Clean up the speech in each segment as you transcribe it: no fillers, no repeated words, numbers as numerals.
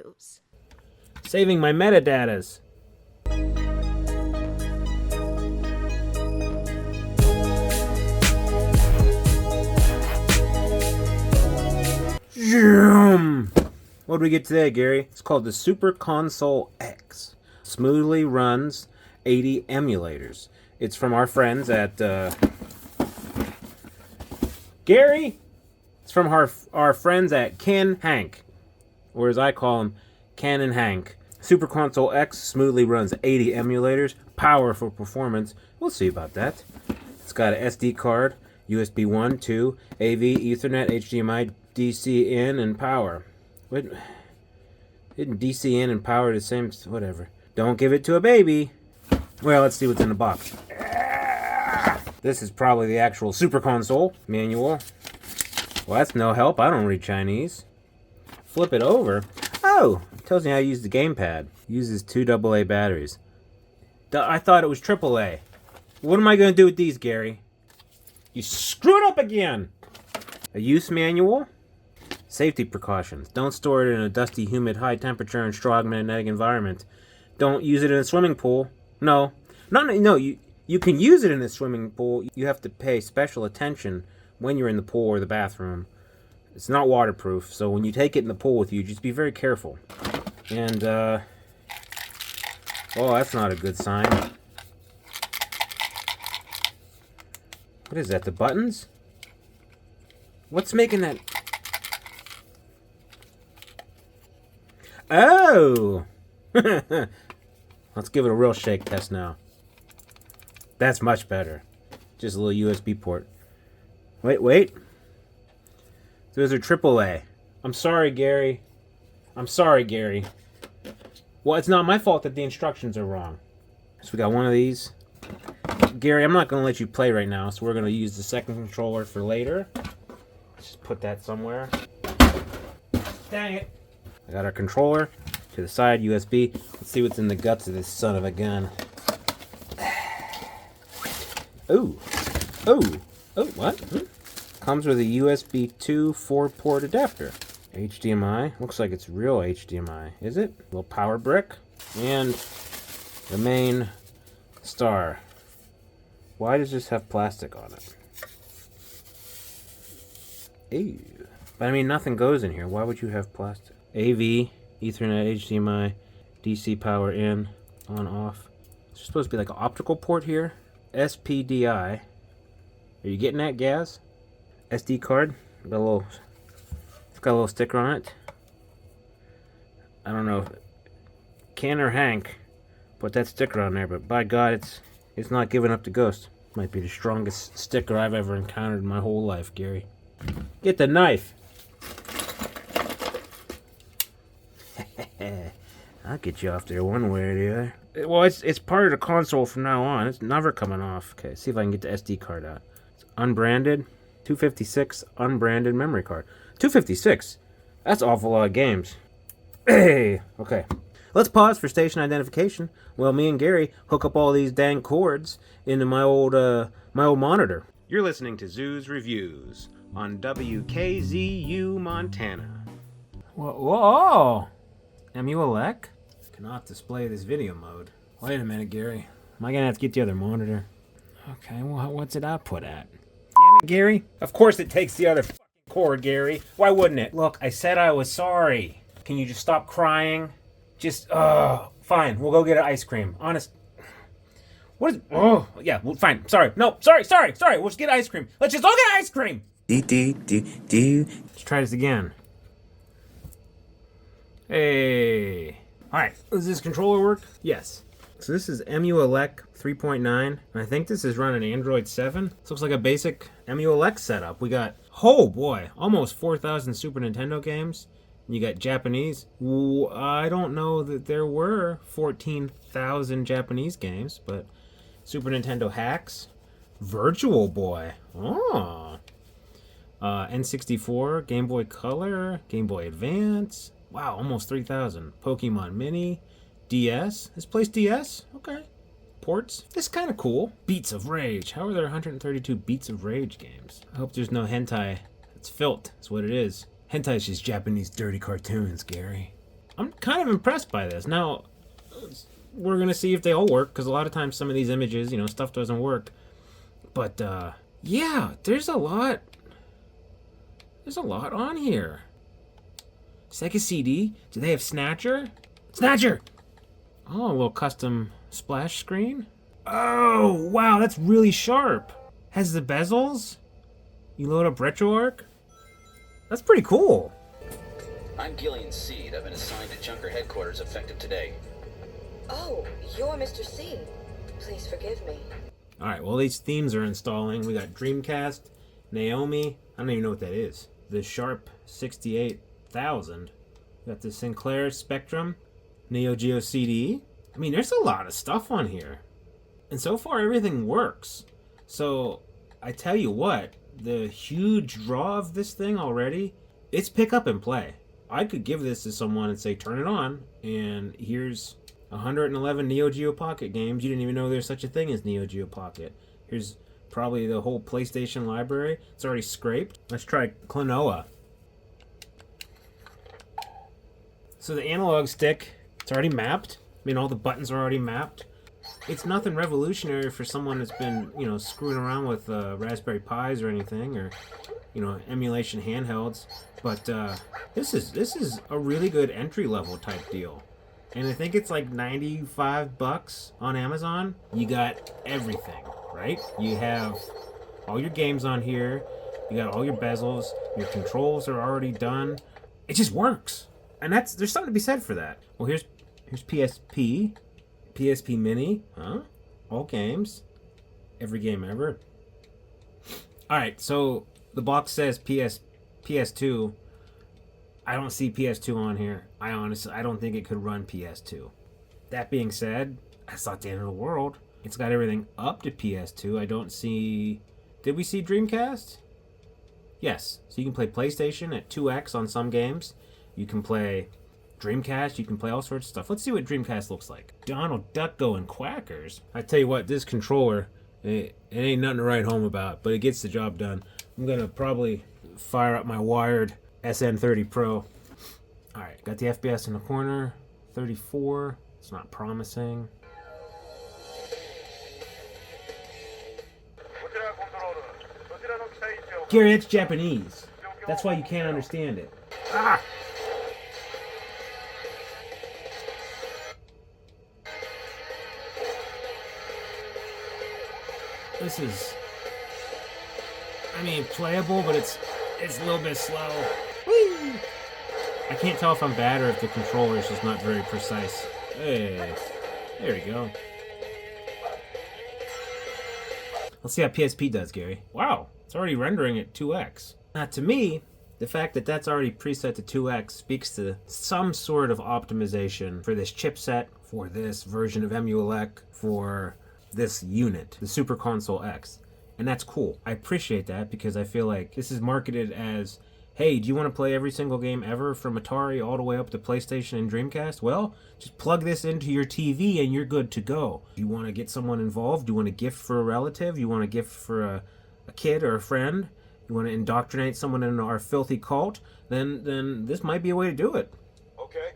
reviews. Saving my metadatas. What do we get today, Gary? It's called the Super Console X. Smoothly runs 80 emulators. It's from our friends at Gary. It's from our friends at KinHank, or as I call them, KinHank. Super Console X smoothly runs 80 emulators. Powerful performance. We'll see about that. It's got an SD card, USB 1, 2, AV, Ethernet, HDMI, DC in, and power. What? Isn't DC in and power the same? Whatever. Don't give it to a baby. Well, let's see what's in the box. This is probably the actual Super Console manual. Well, that's no help. I don't read Chinese. Flip it over. Oh, it tells me how to use the gamepad. Uses 2 AA batteries. I thought it was AAA. What am I going to do with these, Gary? You screwed up again. A use manual. Safety precautions. Don't store it in a dusty, humid, high temperature and strong magnetic environment. Don't use it in a swimming pool. No. You can use it in a swimming pool. You have to pay special attention when you're in the pool or the bathroom. It's not waterproof, so when you take it in the pool with you, just be very careful. And, oh, that's not a good sign. What is that, the buttons? What's making that? Oh! Let's give it a real shake test now. That's much better. Just a little USB port. Wait. Those are AAA. I'm sorry, Gary. Well, it's not my fault that the instructions are wrong. So we got one of these. Gary, I'm not going to let you play right now, so we're going to use the second controller for later. Let's just put that somewhere. Dang it. I got our controller to the side, USB. Let's see what's in the guts of this son of a gun. Oh, what? Comes with a USB 2 4-port adapter. HDMI. Looks like it's real HDMI. Is it? Little power brick. And the main star. Why does this have plastic on it? Ew. But I mean, nothing goes in here. Why would you have plastic? AV, Ethernet, HDMI, DC power in, on, off. It's supposed to be like an optical port here. SPDI. Are you getting that, Gaz? SD card. It's got a little sticker on it. I don't know if Ken or Hank put that sticker on there, but by God, it's not giving up the ghost. Might be the strongest sticker I've ever encountered in my whole life, Gary. Get the knife. I'll get you off there one way or the other. Well, it's part of the console from now on. It's never coming off. Okay, see if I can get the SD card out. It's unbranded. 256 unbranded memory card. 256? That's an awful lot of games. Hey! Okay. Let's pause for station identification. Well, me and Gary hook up all these dang cords into my old monitor. You're listening to Zoo's Reviews on WKZU Montana. Whoa! Emulate? Cannot display this video mode. Wait a minute, Gary. Am I gonna have to get the other monitor? Okay, well, what's it output at? Damn it, Gary. Of course it takes the other fucking cord, Gary. Why wouldn't it? Look, I said I was sorry. Can you just stop crying? Just, fine. We'll go get an ice cream. Honest. What is, yeah, well, fine. Sorry. No, sorry. We'll just get ice cream. Let's just go get ice cream! Let's try this again. Hey. Alright, does this controller work? Yes. So this is emulate 3.9, and I think this is running Android 7. This looks like a basic emulate setup. We got, oh boy, almost 4,000 Super Nintendo games. You got Japanese. I don't know that there were 14,000 Japanese games, but Super Nintendo hacks. Virtual Boy. Oh. N64, Game Boy Color, Game Boy Advance. Wow, almost 3,000. Pokemon Mini, DS. This plays DS? Okay. Ports. This is kind of cool. Beats of Rage. How are there 132 Beats of Rage games? I hope there's no hentai. It's filth. That's what it is. Hentai is just Japanese dirty cartoons, Gary. I'm kind of impressed by this. Now, we're going to see if they all work, because a lot of times some of these images, you know, stuff doesn't work. But, yeah, there's a lot. There's a lot on here. Sega CD? Do they have Snatcher? Snatcher! Oh, a little custom splash screen. Oh, wow, that's really sharp. Has the bezels? You load up RetroArch? That's pretty cool. I'm Gillian Seed. I've been assigned to Junker headquarters effective today. Oh, you're Mr. C. Please forgive me. Alright, well, these themes are installing. We got Dreamcast, Naomi. I don't even know what that is. The Sharp 68,000. We got the Sinclair Spectrum, Neo Geo CD. I mean, there's a lot of stuff on here. And so far, everything works. So, I tell you what, the huge draw of this thing already, it's pick up and play. I could give this to someone and say, turn it on, and here's 111 Neo Geo Pocket games. You didn't even know there's such a thing as Neo Geo Pocket. Here's probably the whole PlayStation library. It's already scraped. Let's try Klonoa. So the analog stick, it's already mapped. I mean, all the buttons are already mapped. It's nothing revolutionary for someone that's been, you know, screwing around with Raspberry Pis or anything, or, you know, emulation handhelds. But this is a really good entry-level type deal. And I think it's like 95 bucks on Amazon. You got everything, right? You have all your games on here. You got all your bezels. Your controls are already done. It just works. And there's something to be said for that. Well, here's PSP. PSP Mini. Huh? All games. Every game ever. Alright, so the box says PS2. I don't see PS2 on here. I don't think it could run PS2. That being said, that's not the end of the world. It's got everything up to PS2. I don't see... Did we see Dreamcast? Yes. So you can play PlayStation at 2x on some games. You can play Dreamcast. You can play all sorts of stuff. Let's see what Dreamcast looks like. Donald Duck going quackers. I tell you what, this controller, it ain't nothing to write home about, but it gets the job done. I'm going to probably fire up my wired SN30 Pro. Alright, got the FPS in the corner. 34. It's not promising. Gary, it's Japanese. That's why you can't understand it. Ah! This is... I mean, playable, but it's a little bit slow. Whee! I can't tell if I'm bad or if the controller is just not very precise. Hey, there we go. Let's see how PSP does, Gary. Wow, it's already rendering at 2x. Now, to me, the fact that that's already preset to 2x speaks to some sort of optimization for this chipset, for this version of emulation, for this unit, the Super Console X. And that's cool. I appreciate that because I feel like this is marketed as, hey, do you want to play every single game ever from Atari all the way up to PlayStation and Dreamcast? Well, just plug this into your TV and you're good to go. Do you want to get someone involved? Do you want a gift for a relative? You want a gift for a kid or a friend? You want to indoctrinate someone in our filthy cult? Then this might be a way to do it. Okay.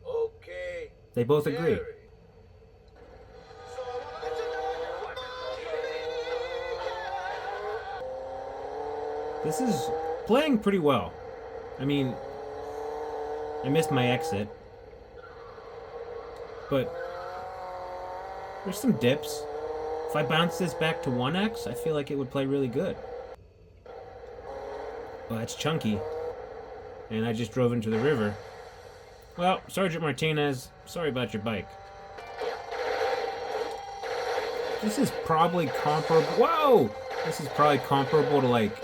Okay. They both agree. This is playing pretty well. I mean, I missed my exit. But there's some dips. If I bounce this back to 1x, I feel like it would play really good. Well, that's chunky. And I just drove into the river. Well, Sergeant Martinez, sorry about your bike. This is probably comparable. Whoa! This is probably comparable to like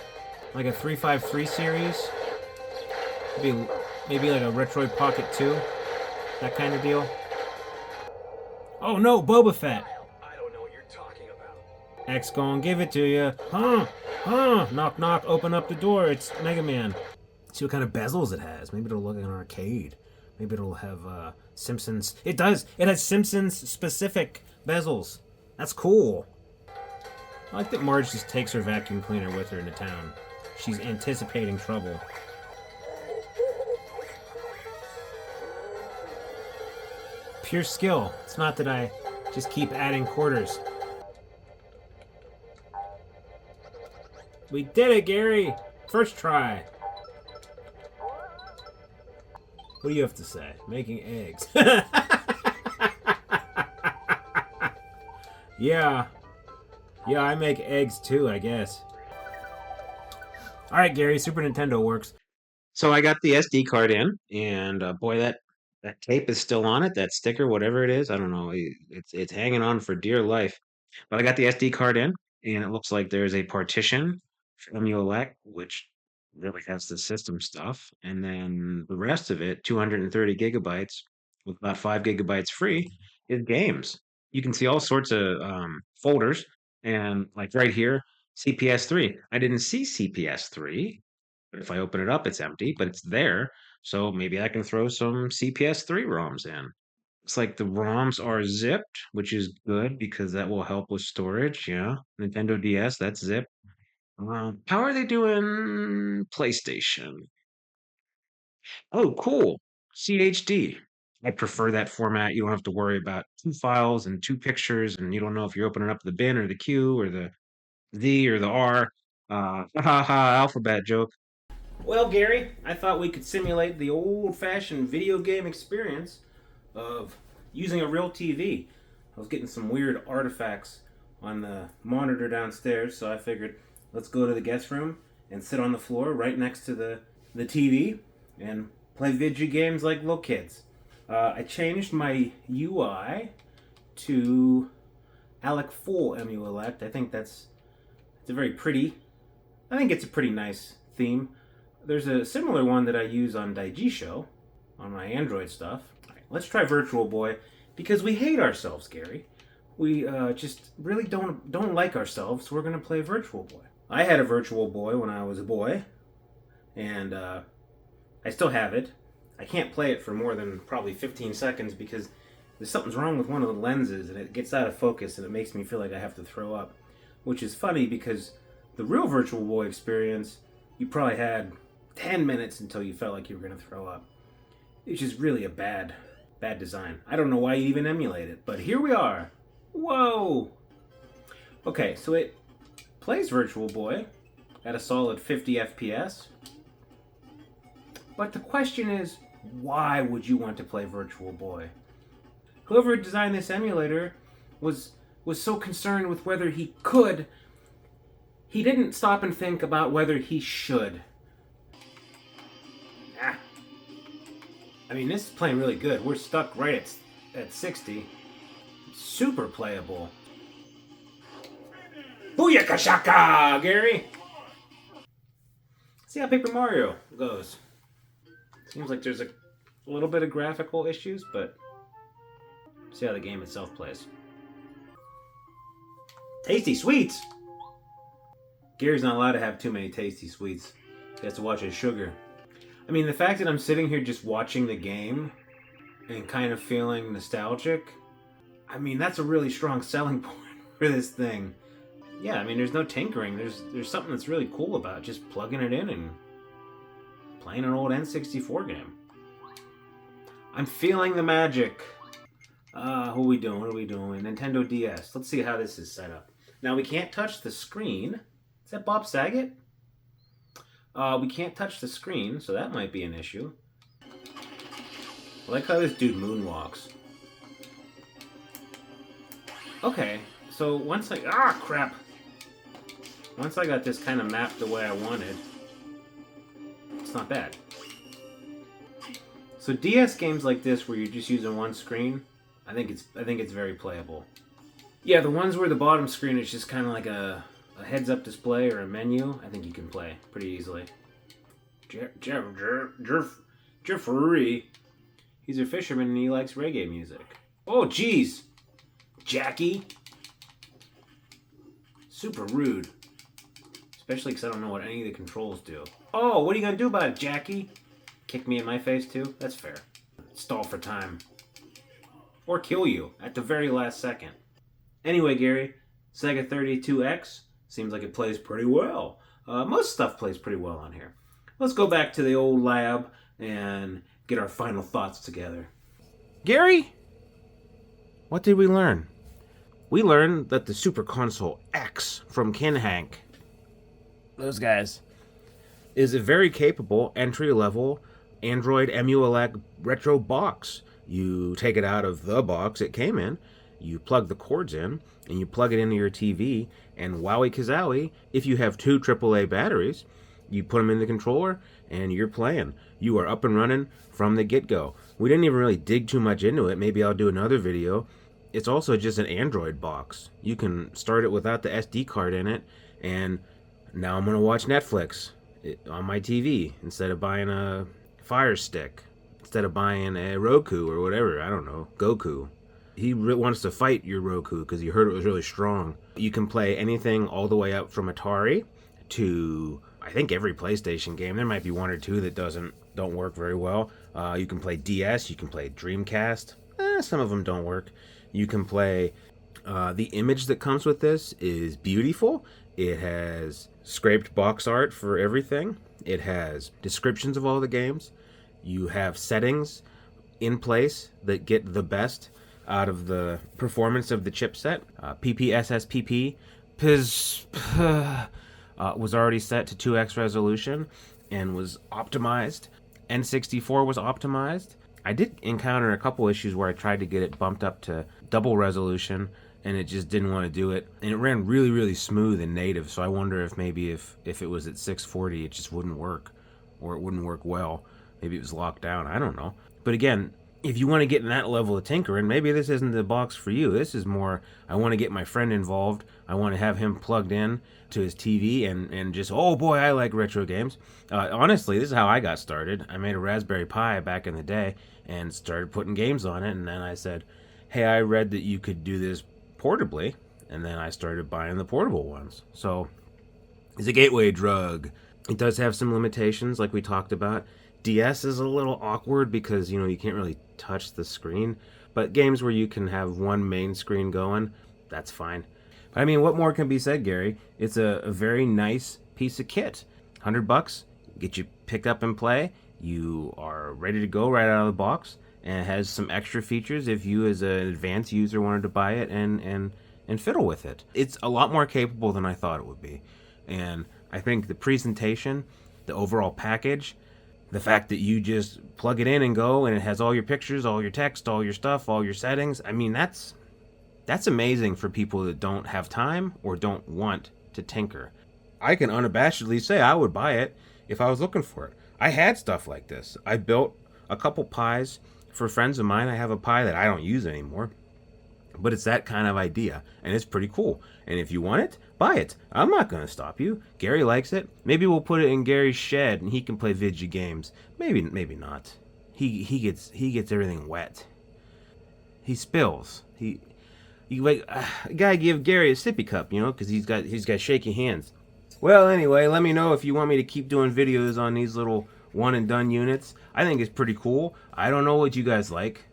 a 353 series. Maybe like a Retroid Pocket 2. That kind of deal. Oh no, Boba Fett. I don't know what you're talking about. X gon' give it to you. Huh? Knock knock, open up the door. It's Mega Man. See what kind of bezels it has. Maybe it'll look like an arcade. Maybe it'll have Simpsons. It does. It has Simpsons specific bezels. That's cool. I like that Marge just takes her vacuum cleaner with her into town. She's anticipating trouble. pure skill. It's not that I just keep adding quarters. We did it, Gary! First try. What do you have to say? Making eggs. Yeah. Yeah, I make eggs too, I guess. Alright, Gary, Super Nintendo works. So I got the SD card in, and boy, that tape is still on it, that sticker, whatever it is. I don't know. It's hanging on for dear life. But I got the SD card in, and it looks like there's a partition for emulate, which really has the system stuff. And then the rest of it, 230 gigabytes, with about 5 gigabytes free, is games. You can see all sorts of folders, and like right here, CPS3. I didn't see CPS3. But if I open it up, it's empty, but it's there. So maybe I can throw some CPS3 ROMs in. It's like the ROMs are zipped, which is good because that will help with storage. Yeah. Nintendo DS, that's zipped. How are they doing PlayStation? Oh, cool. CHD. I prefer that format. You don't have to worry about 2 files and 2 pictures, and you don't know if you're opening up the bin or the Q or the Z or the R. Ha ha ha, alphabet joke. Well, Gary, I thought we could simulate the old-fashioned video game experience of using a real TV. I was getting some weird artifacts on the monitor downstairs, so I figured let's go to the guest room and sit on the floor right next to the TV and play video games like little kids. I changed my UI to Alec Full emulate. I think it's a pretty nice theme. There's a similar one that I use on Daijisho, on my Android stuff. Right, let's try Virtual Boy, because we hate ourselves, Gary. We just really don't like ourselves, so we're going to play Virtual Boy. I had a Virtual Boy when I was a boy, and I still have it. I can't play it for more than probably 15 seconds because something's wrong with one of the lenses, and it gets out of focus, and it makes me feel like I have to throw up. Which is funny because the real Virtual Boy experience, you probably had 10 minutes until you felt like you were going to throw up. It's just really a bad design. I don't know why you even emulate it, but here we are. Whoa! Okay, so it plays Virtual Boy at a solid 50 FPS. But the question is, why would you want to play Virtual Boy? Whoever designed this emulator was so concerned with whether he could, he didn't stop and think about whether he should. I mean, this is playing really good. We're stuck right at 60. Super playable. Booyaka shaka, Gary! See how Paper Mario goes. Seems like there's a little bit of graphical issues, but see how the game itself plays. Tasty sweets! Gary's not allowed to have too many tasty sweets. He has to watch his sugar. I mean, the fact that I'm sitting here just watching the game and kind of feeling nostalgic, I mean, that's a really strong selling point for this thing. Yeah, I mean, there's no tinkering. There's something that's really cool about just plugging it in and playing an old N64 game. I'm feeling the magic. What are we doing? Nintendo DS. Let's see how this is set up. Now, we can't touch the screen. Is that Bob Saget? We can't touch the screen, so that might be an issue. I like how this dude moonwalks. Okay, so once I... crap! Once I got this kind of mapped the way I wanted, it's not bad. So DS games like this, where you're just using one screen, I think it's very playable. Yeah, the ones where the bottom screen is just kind of like a heads-up display or a menu, I think you can play pretty easily. Jeffrey, he's a fisherman and he likes reggae music. Oh, jeez! Jackie! Super rude. Especially because I don't know what any of the controls do. Oh, what are you gonna do about it, Jackie? Kick me in my face, too? That's fair. Stall for time. Or kill you at the very last second. Anyway, Gary, Sega 32X seems like it plays pretty well. Most stuff plays pretty well on here. Let's go back to the old lab and get our final thoughts together. Gary, What did we learn? We learned that the Super Console X from KinHank, those guys, is a very capable entry-level Android emulate retro box. You take it out of the box it came in, you plug the cords in, and you plug it into your TV, and wowie kazowie, if you have two AAA batteries, you put them in the controller, and you're playing. You are up and running from the get-go. We didn't even really dig too much into it. Maybe I'll do another video. It's also just an Android box. You can start it without the SD card in it, and now I'm going to watch Netflix on my TV instead of buying a Fire Stick, instead of buying a Roku or whatever, I don't know, Goku. He wants to fight your Roku because he heard it was really strong. You can play anything all the way up from Atari to, I think, every PlayStation game. There might be one or two that don't work very well. You can play DS, you can play Dreamcast. Some of them don't work. You can play, the image that comes with this is beautiful. It has scraped box art for everything. It has descriptions of all the games. You have settings in place that get the best out of the performance of the chipset. PPSSPP was already set to 2x resolution and was optimized. N64 was optimized. I did encounter a couple issues where I tried to get it bumped up to double resolution and it just didn't want to do it. And it ran really, really smooth in native, so I wonder if maybe if it was at 640 it just wouldn't work, or it wouldn't work well. Maybe it was locked down, I don't know. But again, if you want to get in that level of tinkering, maybe this isn't the box for you. This is more, I want to get my friend involved. I want to have him plugged in to his TV and just, oh boy, I like retro games. Honestly, this is how I got started. I made a Raspberry Pi back in the day and started putting games on it. And then I said, hey, I read that you could do this portably. And then I started buying the portable ones. So it's a gateway drug. It does have some limitations like we talked about. DS is a little awkward because, you can't really touch the screen. But games where you can have one main screen going, that's fine. But I mean, what more can be said, Gary? It's a very nice piece of kit. $100, get you picked up and play. You are ready to go right out of the box. And it has some extra features if you as an advanced user wanted to buy it and fiddle with it. It's a lot more capable than I thought it would be. And I think the presentation, the overall package, the fact that you just plug it in and go and it has all your pictures, all your text, all your stuff, all your settings, I mean, that's amazing for people that don't have time or don't want to tinker. I can unabashedly say I would buy it if I was looking for it. I had stuff like this. I built a couple pies for friends of mine. I have a pie that I don't use anymore, but it's that kind of idea, and it's pretty cool. And if you want it, buy it. I'm not going to stop you. Gary likes it. Maybe we'll put it in Gary's shed, and he can play video games. Maybe not. He gets everything wet. He spills. You gotta give Gary a sippy cup, because he's got shaky hands. Well, anyway, let me know if you want me to keep doing videos on these little one and done units. I think it's pretty cool. I don't know what you guys like.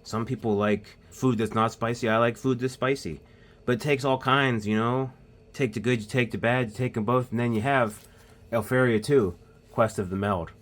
Some people like food that's not spicy. I like food that's spicy. But it takes all kinds, Take the good, you take the bad, you take them both, and then you have Elfaria 2, Quest of the Meld.